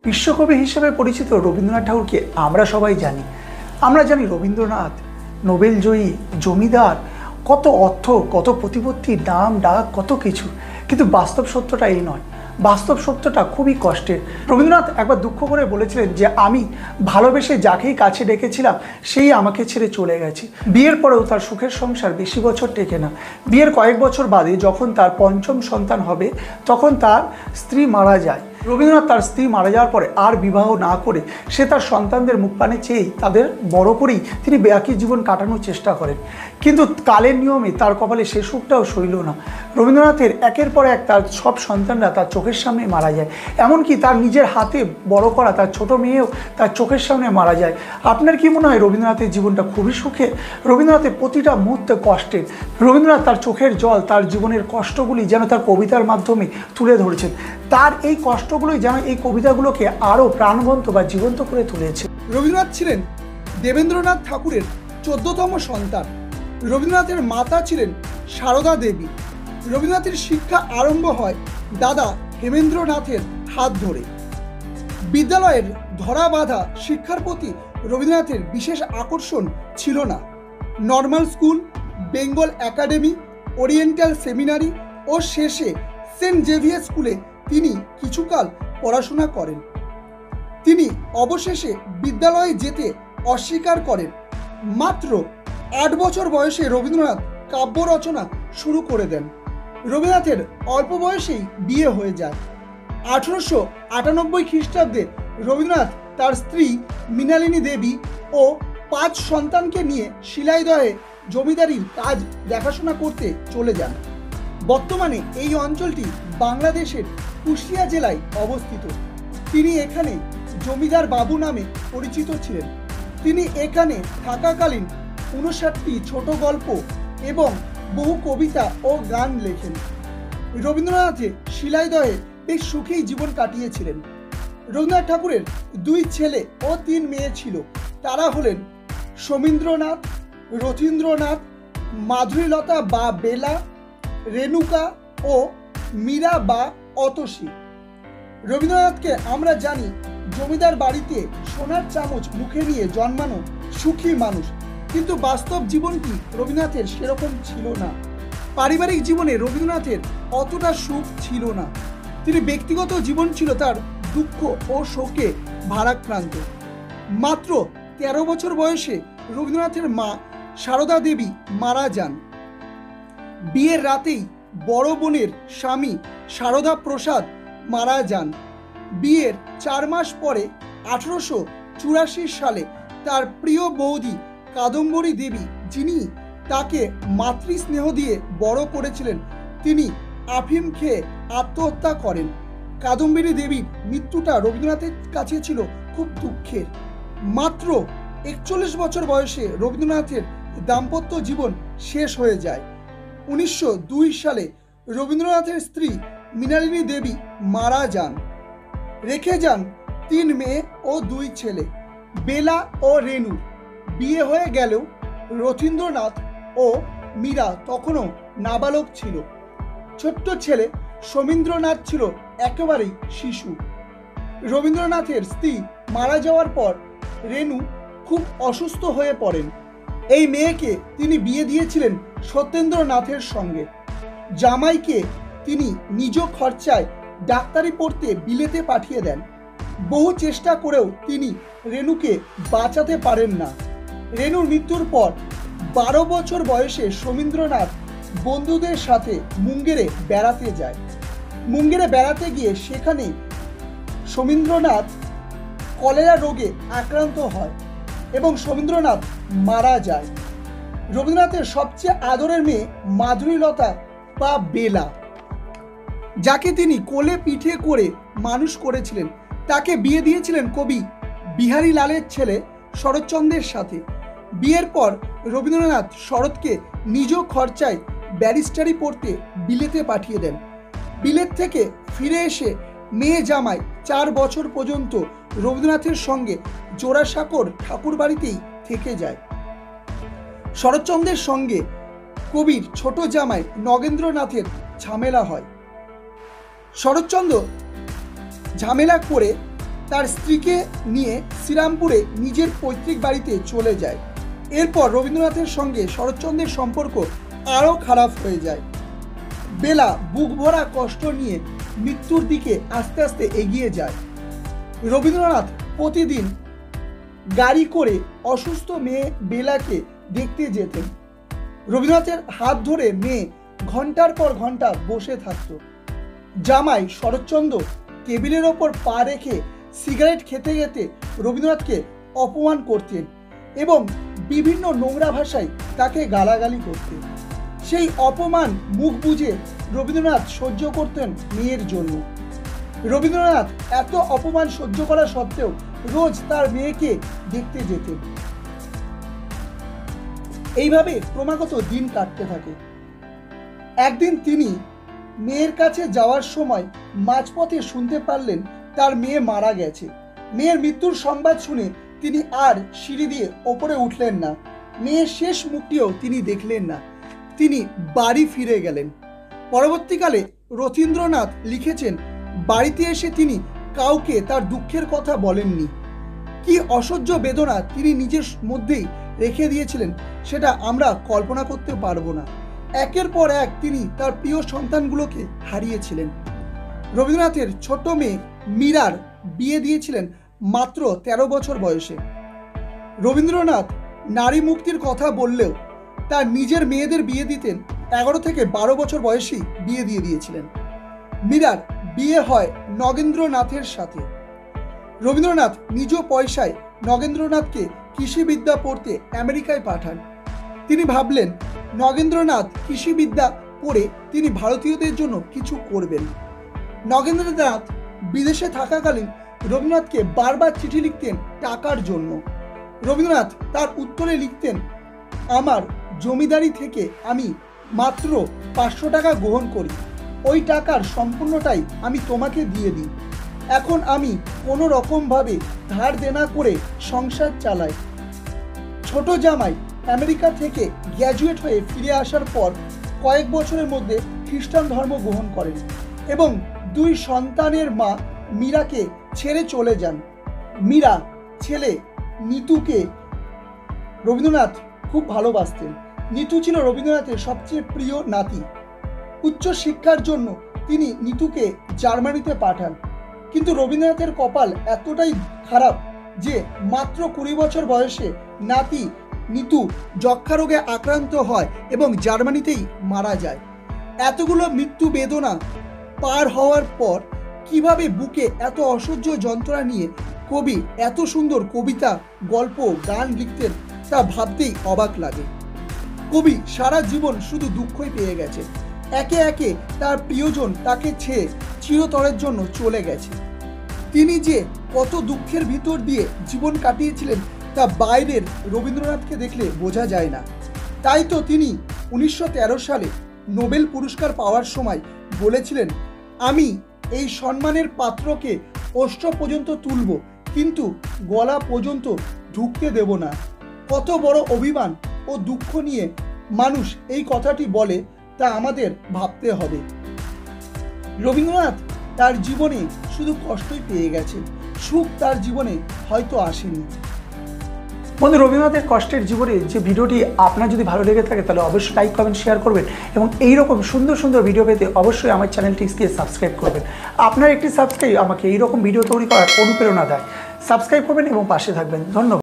বিশ্বকবি হিসেবে পরিচিত রবীন্দ্রনাথ ঠাকুরকে আমরা সবাই জানি। আমরা জানি রবীন্দ্রনাথ নোবেল জয়ী, জমিদার, কত অর্থ, কত প্রতিপত্তি, নাম ডাক, কত কিছু। কিন্তু বাস্তব সত্যটা এই নয়। বাস্তব সত্যটা খুবই কষ্টের। রবীন্দ্রনাথ একবার দুঃখ করে বলেছিলেন যে আমি ভালোবেসে যাকেই কাছে ডেকেছিলাম সেই আমাকে ছেড়ে চলে গেছে। বিয়ের পরেও তার সুখের সংসার বেশি বছর টেকে না। বিয়ের কয়েক বছর বাদে যখন তার পঞ্চম সন্তান হবে তখন তার স্ত্রী মারা যায়। রবীন্দ্রনাথ তার স্ত্রী মারা যাওয়ার পরে আর বিবাহ না করে সে তার সন্তানদের মুখ পানে চেয়েই তাদের বড় করেই তিনি বাকি জীবন কাটানোর চেষ্টা করেন। কিন্তু কালের নিয়মে তার কপালে সে সুখটাও সইল না। রবীন্দ্রনাথের একের পর এক তার সব সন্তানরা তার চোখের সামনে মারা যায়। এমনকি তার নিজের হাতে বড় করা তার ছোট মেয়েও তার চোখের সামনে মারা যায়। আপনার কি মনে হয় রবীন্দ্রনাথের জীবনটা খুবই সুখে? রবীন্দ্রনাথের প্রতিটা মুহূর্তে কষ্টের। রবীন্দ্রনাথ তার চোখের জল, তার জীবনের কষ্টগুলি যেন তার কবিতার মাধ্যমে তুলে ধরেছেন। তার এই কষ্টগুলোই যেন এই কবিতাগুলোকে আরও প্রাণবন্ত বা জীবন্ত করে তুলেছে। রবীন্দ্রনাথ ছিলেন দেবেন্দ্রনাথ ঠাকুরের 14তম সন্তান। রবীন্দ্রনাথের মাতা ছিলেন সারদা দেবী। রবীন্দ্রনাথের শিক্ষা আরম্ভ হয় দাদা হেমেন্দ্রনাথের হাত ধরে। বিদ্যালয়ের ধরা বাঁধা শিক্ষার প্রতি রবীন্দ্রনাথের বিশেষ আকর্ষণ ছিল না। Normal school, Bengal academy, oriental seminary ও শেষে সেন্ট জেভিয়ার স্কুলে তিনি কিছুকাল পড়াশোনা করেন। তিনি অবশেষে বিদ্যালয়ে যেতে অস্বীকার করেন। মাত্র 8 বছর বয়সে রবীন্দ্রনাথ কাব্য রচনা শুরু করে দেন। রবীন্দ্রনাথের অল্প বয়সেই বিয়ে হয়ে যায়। 1898 খ্রিস্টাব্দে রবীন্দ্রনাথ তার স্ত্রী মৃণালিনী দেবী ও 5 সন্তানকে নিয়ে শিলাইদহে জমিদারির কাজ দেখাশোনা করতে চলে যান। বর্তমানে এই অঞ্চলটি বাংলাদেশের কুষ্টিয়া জেলায় অবস্থিত। তিনি এখানে জমিদার বাবু নামে পরিচিত ছিলেন। তিনি এখানে থাকাকালীন 59টি ছোট গল্প এবং বহু কবিতা ও গান লেখেন। রবীন্দ্রনাথে শিলাইদহে বেশ সুখেই জীবন কাটিয়েছিলেন। রবীন্দ্রনাথ ঠাকুরের 2 ছেলে ও 3 মেয়ে ছিল। তারা হলেন সমীন্দ্রনাথ, রথীন্দ্রনাথ, মাধুরীলতা বা বেলা, রেণুকা ও মীরা বা অতসী। রবীন্দ্রনাথকে আমরা জানি জমিদার বাড়িতে সোনার চামচ মুখে নিয়ে জন্মানো সুখী মানুষ। কিন্তু বাস্তব জীবনটি রবীন্দ্রনাথের সেরকম ছিল না। পারিবারিক জীবনে রবীন্দ্রনাথের অতটা সুখ ছিল না। তিনি ব্যক্তিগত জীবন ছিল তার দুঃখ ও শোকে ভারাক্রান্ত। মাত্র 13 বছর বয়সে রবীন্দ্রনাথের মা সারদা দেবী মারা যান। বিয়ের রাতেই বড় বোনের স্বামী সারদা প্রসাদ মারা যান। বিয়ের 4 মাস পরে 1884 সালে তার প্রিয় বৌদি কাদম্বরী দেবী, যিনি তাকে মাতৃস্নেহ দিয়ে বড় করেছিলেন, তিনি আফিম খেয়ে আত্মহত্যা করেন। কাদম্বরী দেবীর মৃত্যুটা রবীন্দ্রনাথের কাছে ছিল খুব দুঃখের। মাত্র 41 বছর বয়সে রবীন্দ্রনাথের দাম্পত্য জীবন শেষ হয়ে যায়। 1902 সালে রবীন্দ্রনাথের স্ত্রী মৃণালিনী দেবী মারা যান। রেখে যান 3 মেয়ে ও 2 ছেলে। বেলা ও রেণু বিয়ে হয়ে গেলেও রথীন্দ্রনাথ ও মীরা তখনও নাবালক ছিল। ছোট্ট ছেলে সমীন্দ্রনাথ ছিল একেবারেই শিশু। রবীন্দ্রনাথের স্ত্রী মারা যাওয়ার পর রেণু খুব অসুস্থ হয়ে পড়েন। এই মেয়েকে তিনি বিয়ে দিয়েছিলেন সত্যেন্দ্রনাথের সঙ্গে। জামাইকে তিনি নিজ খরচায় ডাক্তারি পড়তে বিলেতে পাঠিয়ে দেন। বহু চেষ্টা করেও তিনি রেণুকে বাঁচাতে পারেন না। রেণুর মৃত্যুর পর 12 বছর বয়সে সমীন্দ্রনাথ বন্ধুদের সাথে মুঙ্গেরে বেড়াতে যায়। মুঙ্গেরে বেড়াতে গিয়ে সেখানে সমীন্দ্রনাথ কলেরা রোগে আক্রান্ত হয় এবং সমীন্দ্রনাথ মারা যায়। রবীন্দ্রনাথের সবচেয়ে আদরের মেয়ে মাধুরীলতা বা বেলা, যাকে তিনি কোলে পিঠে করে মানুষ করেছিলেন, তাকে বিয়ে দিয়েছিলেন কবি বিহারী লালের ছেলে শরৎচন্দ্রের সাথে। বিয়ের পর রবীন্দ্রনাথ শরৎকে নিজ খরচায় ব্যারিস্টারি পড়তে বিলেতে পাঠিয়ে দেন। বিলেত থেকে ফিরে এসে মেয়ে জামাই 4 বছর পর্যন্ত রবীন্দ্রনাথের সঙ্গে জোড়াসাঁকোর ঠাকুর বাড়িতেই থেকে যায়। শরৎচন্দ্রের সঙ্গে কবির ছোট জামাই নগেন্দ্রনাথের ঝামেলা হয়। শরৎচন্দ্র ঝামেলা করে তার স্ত্রীকে নিয়ে শ্রীরামপুরে নিজের পৈতৃক বাড়িতে চলে যায়। এরপর রবীন্দ্রনাথের সঙ্গে শরৎচন্দ্রের সম্পর্ক আরও খারাপ হয়ে যায়। বেলা বুক ভরা কষ্ট নিয়ে মৃত্যুর দিকে আস্তে আস্তে এগিয়ে যায়। রবীন্দ্রনাথ প্রতিদিন গাড়ি করে অসুস্থ মেয়ে বেলাকে দেখতে যেতেন। রবীন্দ্রনাথের হাত ধরে মেয়ে ঘন্টার পর ঘন্টা বসে থাকত। জামাই শরৎচন্দ্র টেবিলের ওপর পা রেখে সিগারেট খেতে খেতে রবীন্দ্রনাথকে অপমান করতেন এবং বিভিন্ন নোংরা ভাষায় তাকে গালাগালি করতেন। সেই অপমান মুখ বুজে রবীন্দ্রনাথ সহ্য করতেন মেয়ের জন্য। রবীন্দ্রনাথ এত অপমান সহ্য করা সত্ত্বেও রোজ তার মেয়েকে দেখতে যেতেন। এইভাবে ক্রমাগত দিন কাটতে থাকে। একদিন তিনি মেয়ের কাছে যাওয়ার সময় মাঝপথে শুনতে পারলেন তার মেয়ে মারা গেছে। মেয়ের মৃত্যুর সংবাদ শুনে তিনি আর সিঁড়ি দিয়ে ওপরে উঠলেন না। মেয়ের শেষ মুখটিও তিনি দেখলেন না। তিনি বাড়ি ফিরে গেলেন। পরবর্তীকালে রথীন্দ্রনাথ লিখেছেন, বাড়িতে এসে তিনি কাউকে তার দুঃখের কথা বলেননি। কি অসহ্য বেদনা তিনি নিজের মধ্যেই রেখে দিয়েছিলেন সেটা আমরা কল্পনা করতে পারবো না। একের পর এক তিনি তার প্রিয় সন্তানগুলোকে হারিয়েছিলেন। রবীন্দ্রনাথের ছোট মেয়ে মীরার বিয়ে দিয়েছিলেন মাত্র 13 বছর বয়সে। রবীন্দ্রনাথ নারী মুক্তির কথা বললেও তার নিজের মেয়েদের বিয়ে দিতেন 11 থেকে 12 বছর বয়সেই বিয়ে দিয়ে দিয়েছিলেন। মীরার বিয়ে হয় নগেন্দ্রনাথের সাথে। রবীন্দ্রনাথ নিজ পয়সায় নগেন্দ্রনাথকে কৃষিবিদ্যা পড়তে আমেরিকায় পাঠান। তিনি ভাবলেন নগেন্দ্রনাথ কৃষিবিদ্যা পড়ে তিনি ভারতীয়দের জন্য কিছু করবেন। নগেন্দ্রনাথ বিদেশে থাকাকালীন রবীন্দ্রনাথকে বারবার চিঠি লিখতেন টাকার জন্য। রবীন্দ্রনাথ তার উত্তরে লিখতেন, আমার জমিদারি থেকে আমি মাত্র 500 টাকা গ্রহণ করি। ওই টাকার সম্পূর্ণটাই আমি তোমাকে দিয়ে দিই। এখন আমি কোনো রকমভাবে ধার দেনা করে সংসার চালাই। ছোট জামাই আমেরিকা থেকে গ্র্যাজুয়েট হয়ে ফিরে আসার পর কয়েক বছরের মধ্যে খ্রিস্টান ধর্ম গ্রহণ করেন এবং 2 সন্তানের মা মীরাকে ছেড়ে চলে যান। মীরা ছেলে নিতুকে রবীন্দ্রনাথ খুব ভালোবাসতেন। নিতু ছিল রবীন্দ্রনাথের সবচেয়ে প্রিয় নাতি। উচ্চ শিক্ষার জন্য তিনি নিতুকে জার্মানিতে পাঠান। কিন্তু রবীন্দ্রনাথের কপাল এতটাই খারাপ যে মাত্র 20 বছর বয়সে নাতি নিতু যক্ষা রোগে আক্রান্ত হয় এবং জার্মানিতেই মারা যায়। এতগুলো মৃত্যু বেদনা পার হওয়ার পর কিভাবে বুকে এত অসহ্য যন্ত্রণা নিয়ে কবি এত সুন্দর কবিতা, গল্প, গান লিখতেন তা ভাবতেই অবাক লাগে। কবি সারা জীবন শুধু দুঃখই পেয়ে গেছে। একে একে তার প্রিয়জন তাকে ছেড়ে চিরতরের জন্য চলে গেছে। তিনি যে কত দুঃখের ভিতর দিয়ে জীবন কাটিয়েছিলেন তা বাইরের রবীন্দ্রনাথকে দেখলে বোঝা যায় না। তাই তো তিনি 1913 সালে নোবেল পুরস্কার পাওয়ার সময় বলেছিলেন, আমি এই সম্মানের পাত্রকে ওষ্ঠ পর্যন্ত তুলব, কিন্তু গলা পর্যন্ত ঢুকতে দেব না। কত বড় অভিমান ও দুঃখ নিয়ে মানুষ এই কথাটি বলে তা আমাদের ভাবতে হবে। রবীন্দ্রনাথ তার জীবনে শুধু কষ্টই পেয়ে গেছে, সুখ তার জীবনে হয়তো আসেনি। বন্ধু, রবীন্দ্রনাথের কষ্টের জীবনে যে ভিডিওটি আপনার যদি ভালো লেগে থাকে তাহলে অবশ্যই লাইক, কমেন্ট, শেয়ার করবেন এবং এইরকম সুন্দর সুন্দর ভিডিও পেতে অবশ্যই আমার চ্যানেলটিকে সাবস্ক্রাইব করবেন। আপনার একটি সাবস্ক্রাইব আমাকে এইরকম ভিডিও তৈরি করার অনুপ্রেরণা দেয়। সাবস্ক্রাইব করবেন এবং পাশে থাকবেন। ধন্যবাদ।